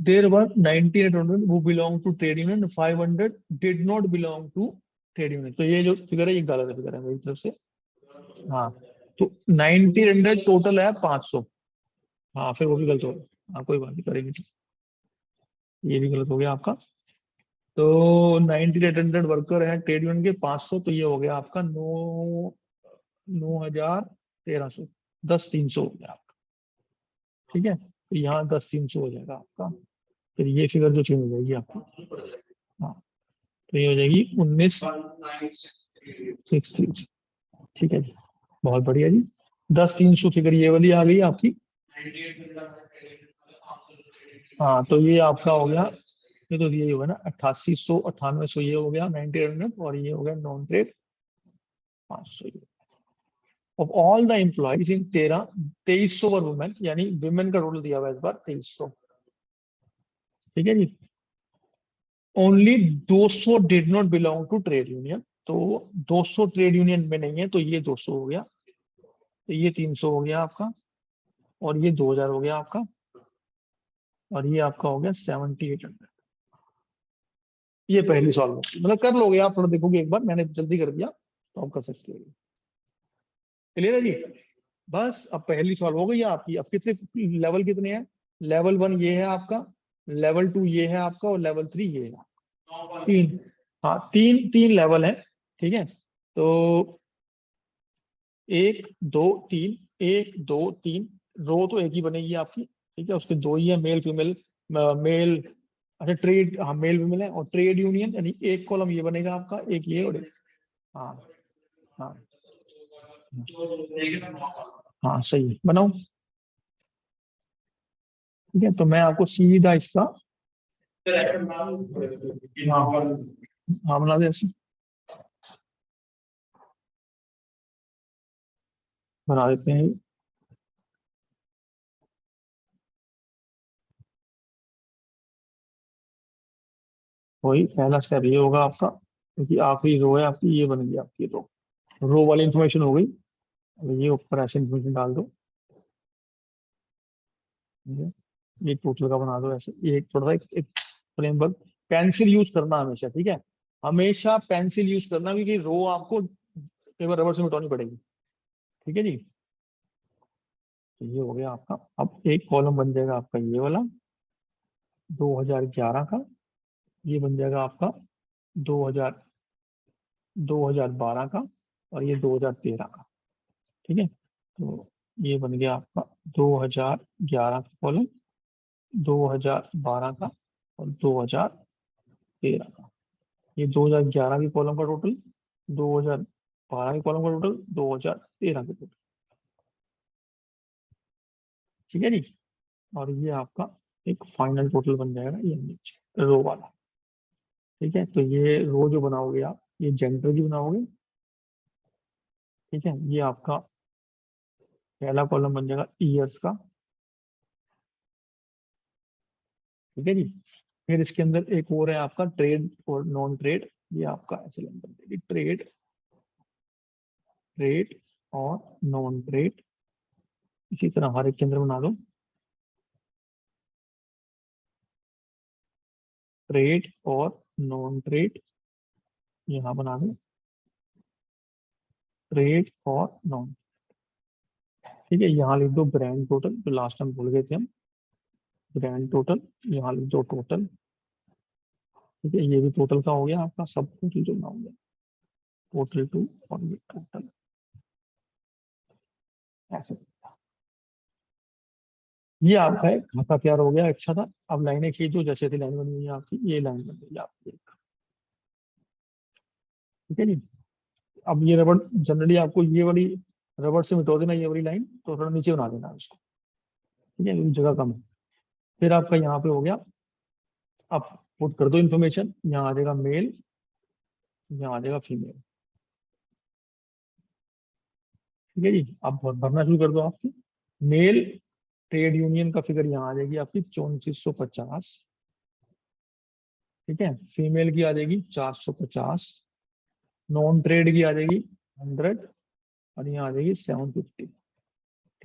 there were 9800 वो belong to trade union, 500 did not belong to trade union. तो ये जो फिगर है ये गलत है, फिगर है मेरी तरफ से। हाँ, तो 1900 टोटल है 500। हाँ, फिर वो भी गलत हो गया, हाँ कोई बात नहीं, करेंगे ठीक। ये भी गलत हो गया आपका। तो 9800 वर्कर हैं ट्रेड यूनियन के, 500, तो ये हो गया आपका 9,1300, 10,300 हो गया आपका। ठीक है, तो यहाँ 10,300 हो जाएगा आपका। फिर ये फिगर जो चेंज हो जाएगी आपकी, हाँ, तो ये हो जाएगी 19,630। ठीक है जी, बहुत बढ़िया जी। 10,300 फिगर ये वाली आ गई आपकी। हाँ, तो ये आपका हो गया, ये तो ये होगा ना 8800, 9800 ये हो गया 1900, और ये हो गया non trade 500। Of all the employees in 2300 were women, यानी विमेन का रोल दिया हुआ है इस बार 2300। ठीक है जी, only 200 did not belong to trade union, तो 200 ट्रेड यूनियन में नहीं है, तो ये 200 हो गया, तो ये 300 हो गया आपका, और ये 2000 हो गया आपका, और ये आपका हो गया 7800। ये पहली सॉल्व मतलब कर लोगे आप, थोड़ा देखोगे एक बार, मैंने जल्दी कर दिया, तो आप कर सकते हो। क्लियर है जी, बस अब पहली सॉल्व हो गई है आपकी। अब कितने लेवल कितने हैं, लेवल 1 ये है आपका, लेवल 2 ये है आपका, और लेवल 3 ये है, तीन। हाँ, तीन तीन लेवल है। ठीक है, तो 1 2 3, 1 2 3, रो तो एक ही बनेगी आपकी। ठीक है, उसके दो ही है, मेल फीमेल, मेल, अच्छा ट्रेड, हाँ मेल फीमेल है, और ट्रेड यूनियन, यानी एक कॉलम ये बनेगा आपका, एक ये, और एक, हाँ हाँ हाँ, सही है, बनाओ। ठीक है, तो मैं आपको सीधा इसका, हाँ हाँ बना दे ऐसे, बना देते हैं। वही पहला स्टेप ये होगा आपका, क्योंकि आखिरी रो है आपकी, ये बन गई आपकी रो वाली इंफॉर्मेशन हो गई। अब ये ऊपर ऐसे इंफॉर्मेशन डाल दो। ठीक है, ये टोटल का बना दो ऐसे, ये एक थोड़ा सा एक फ्रेमवर्क। पेंसिल यूज करना हमेशा, ठीक है, हमेशा पेंसिल यूज करना, क्योंकि रो आपको कई बार रबर से मिटानी पड़ेगी। ठीक है जी, तो ये हो गया आपका। अब एक कॉलम बन जाएगा आपका ये वाला 2011 का, ये बन जाएगा आपका 2000 2012 का, और ये 2013 का। ठीक है, तो ये बन गया आपका 2011 का कॉलम, 2012 का, और 2013 का। ये 2011 के कॉलम का टोटल, 2012 के कॉलम का टोटल, 2013 के टोटल। ठीक है जी, और ये आपका एक फाइनल टोटल बन जाएगा ये नीचे रो वाला। ठीक है, तो ये रो जो बनाओगे आप, ये जेंडर की बनाओगे। ठीक है, ये आपका पहला कॉलम बन जाएगा ईयर्स का, ठीक है जी। फिर इसके अंदर एक और है आपका ट्रेड और नॉन ट्रेड, ये आपका ऐसे लाइन बन जाएगी, ट्रेड, ट्रेड और नॉन ट्रेड। इसी तरह हर एक के अंदर बना दो ट्रेड और नॉन ट्रेड, यहाँ बना दो ट्रेड और नॉन, ठीक है। यहाँ लिख दो ग्रैंड टोटल, जो लास्ट टाइम भूल गए थे हम, ग्रैंड टोटल, यहाँ लिख दो टोटल, ठीक है। ये भी टोटल का हो गया आपका, सब टोटल जो हो गया, टोटल टू, और ये टोटल ऐसे। ये आपका एक खाता तैयार हो गया, अच्छा था। अब लाइनें खींचो, जैसे थी लाइन बनी हुई है आपकी, ये लाइन बन गई आपकी एक, ठीक है जी। अब ये रबड़, जनरली आपको ये वाली रबड़ से मिटो देना, ये वाली लाइन तो थोड़ा नीचे बना देना उसको, ठीक है, क्योंकि जगह कम है। फिर आपका यहाँ पे हो गया, अब पुट कर दो इन्फॉर्मेशन, यहाँ आ जाएगा मेल, यहाँ आ जाएगा फीमेल, ठीक है जी। अब भरना शुरू कर दो आपकी। मेल ट्रेड यूनियन का फिगर यहाँ आ जाएगी आपकी 3450, ठीक है। फीमेल की आ जाएगी 450, नॉन ट्रेड की आ जाएगी 100, और यहाँ आ जाएगी 750,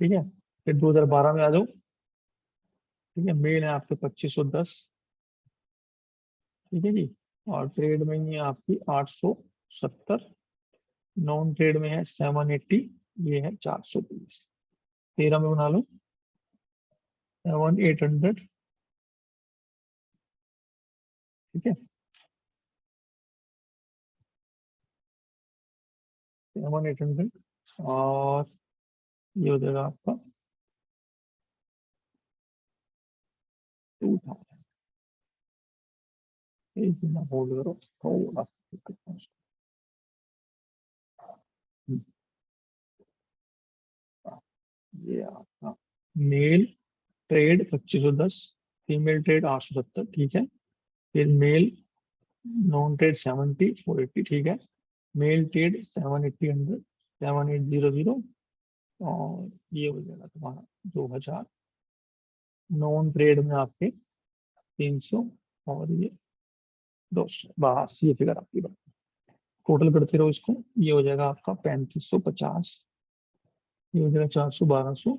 ठीक है। फिर 2012 में आ जाओ, ठीक है। मेल है आपके 2510, ठीक है जी। और ट्रेड में ये आपकी 870, नॉन ट्रेड में है 780, ये है 420। 13 में बना लो 7800, ठीक है। 7800, और ये हो जाएगा आपका 2000। एक मिनट होल्ड करो, थोड़ा सा दिक्कत है। हम्म, ये आपका मेल ट्रेड 2510, फीमेल ट्रेड 870, ठीक है। फिर मेल नॉन ट्रेड 70 480, ठीक है। मेल ट्रेड 780 7800, और ये हो जाएगा तुम्हारा 2000। नॉन ट्रेड में आपके 300, और ये 200, बस ये फिगर आपकी बात। टोटल करते रहो इसको, ये हो जाएगा आपका 3550, ये हो जाएगा 400 1200,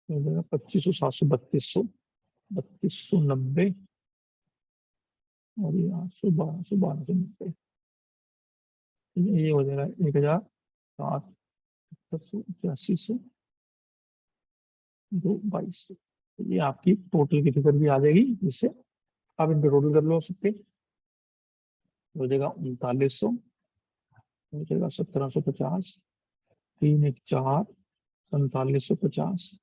ये हो जाएगा 2500 700 3290, और ये 800 1200 ये हो जाएगा 1007 8100 2 2200। ये आपकी टोटल की फिगर भी आ जाएगी, जिससे आप इनके टोटल कर लो सकते, हो जाएगा 3900, हो जाएगा 1750, 3 1 4 4750,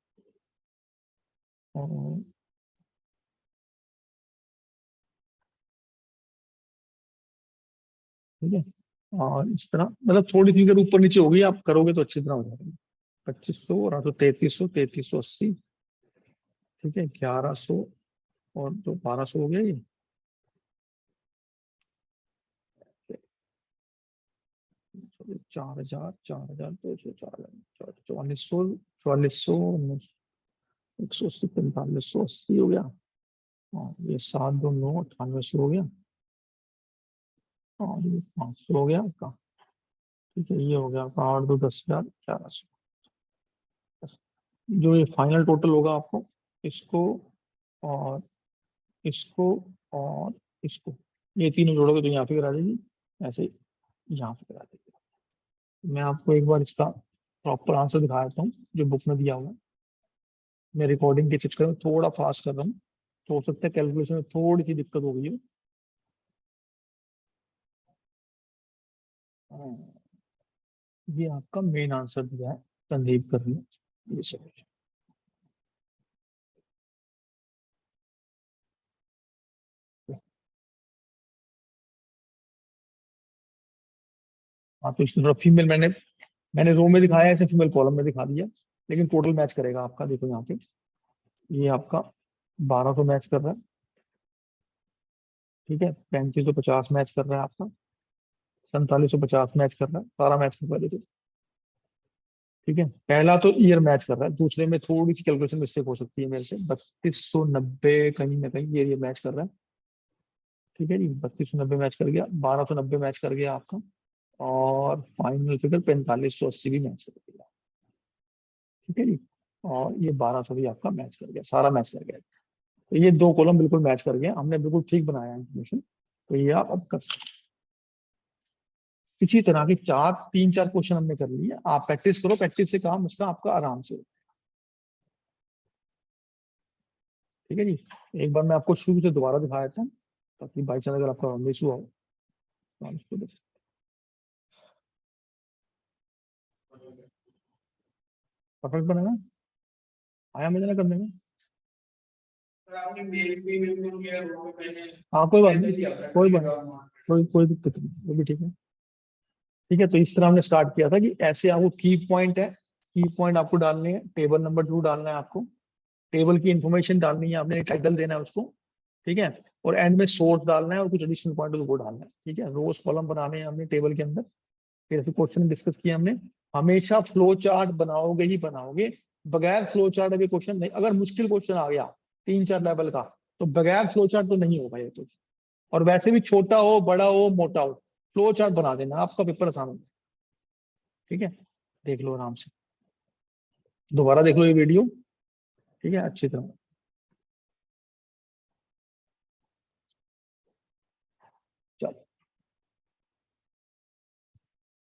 और ठीक है। और इस तरह मतलब थोड़ी फिगर ऊपर नीचे होगी, आप करोगे तो अच्छी तरह हो जाएगी। 2500 और 3300 ठीक है। 1100 और तो 1200 हो गया ये, 4000 4000 200 4000 4400 180 4580 हो गया, और ये 7 2 9 9800 हो गया, और ये 500 हो गया आपका, ठीक है। ये हो गया आपका 8 2 10 1100। जो ये फाइनल टोटल होगा आपको, इसको और इसको और इसको, ये तीनों जोड़ोगे तो यहाँ फिगर आ जाएगी, ऐसे यहाँ फिगर आ जाएगी। मैं आपको एक बार इसका प्रॉपर आंसर दिखा देता हूँ जो बुक में दिया हुआ है। मैं रिकॉर्डिंग के चक्कर में थोड़ा फास्ट कर रहा हूँ, तो हो सकता है कैलकुलेशन में थोड़ी सी दिक्कत हो गई हो। हाँ, ये आपका मेन आंसर दिया है संदीप कर ये सब। हाँ, तो इसकी तरफ फीमेल मैंने मैंने रो में दिखाया है, ऐसे फीमेल कॉलम में दिखा दिया, लेकिन टोटल मैच करेगा आपका। देखो यहाँ पे ये आपका 1200 मैच कर रहा है, ठीक है। 3550 मैच कर रहा है आपका, 4750 मैच कर रहा है, सारा मैच कर रहा है देखो, ठीक है, पहला तो ईयर मैच कर रहा है, दूसरे में थोड़ी सी कैलकुलेशन मिस्टेक हो सकती है मेरे से, 3290 कहीं ना कहीं ये मैच कर रहा है। ठीक है जी, 3290 मैच कर गया, 1290 मैच कर गया आपका, और फाइनल फिगर 4580 भी मैच कर गया। ठीक है जी, और ये 1200 भी आपका मैच कर गया, सारा मैच कर गया। तो ये दो कॉलम बिल्कुल मैच कर गए, हमने बिल्कुल ठीक बनाया इन्फॉर्मेशन। तो ये आप अब कर सकते हैं। इसी तरह के तीन चार क्वेश्चन हमने कर लिए, आप प्रैक्टिस करो, प्रैक्टिस से काम इसका आपका आराम से हो। ठीक है जी, एक बार मैं आपको शुरू से दोबारा दिखा देता हूँ, ताकि बाई चांस अगर आपका मिस हुआ हो तो आप इसको देख। परफेक्ट बनेगा, आया मुझे ना करने में। हाँ कोई बात नहीं, कोई बात नहीं, कोई कोई दिक्कत नहीं, वो भी ठीक है। ठीक है, तो इस तरह हमने स्टार्ट किया था कि ऐसे आपको की पॉइंट है, की पॉइंट आपको डालने हैं, टेबल नंबर 2 डालना है आपको, टेबल की इंफॉर्मेशन डालनी है आपने, टाइटल देना है उसको। ठीक है, और एंड में सोर्स डालना है और कुछ एडिशनल पॉइंट वो डालना है। ठीक है, रोज कॉलम बनाने हैं हमने टेबल के अंदर। फिर ऐसे क्वेश्चन डिस्कस किया हमने। हमेशा फ्लो चार्ट बनाओगे ही बनाओगे, बगैर फ्लो चार्ट अभी क्वेश्चन नहीं, अगर मुश्किल क्वेश्चन आ गया 3-4 लेवल का, तो बगैर फ्लो चार्ट तो नहीं होगा ये क्वेश्चन। और वैसे भी छोटा हो बड़ा हो मोटा हो, फ्लो चार्ट बना देना, आपका पेपर आसान होगा। ठीक है, देख लो आराम से, दोबारा देख लो ये वीडियो। ठीक है, अच्छी तरह।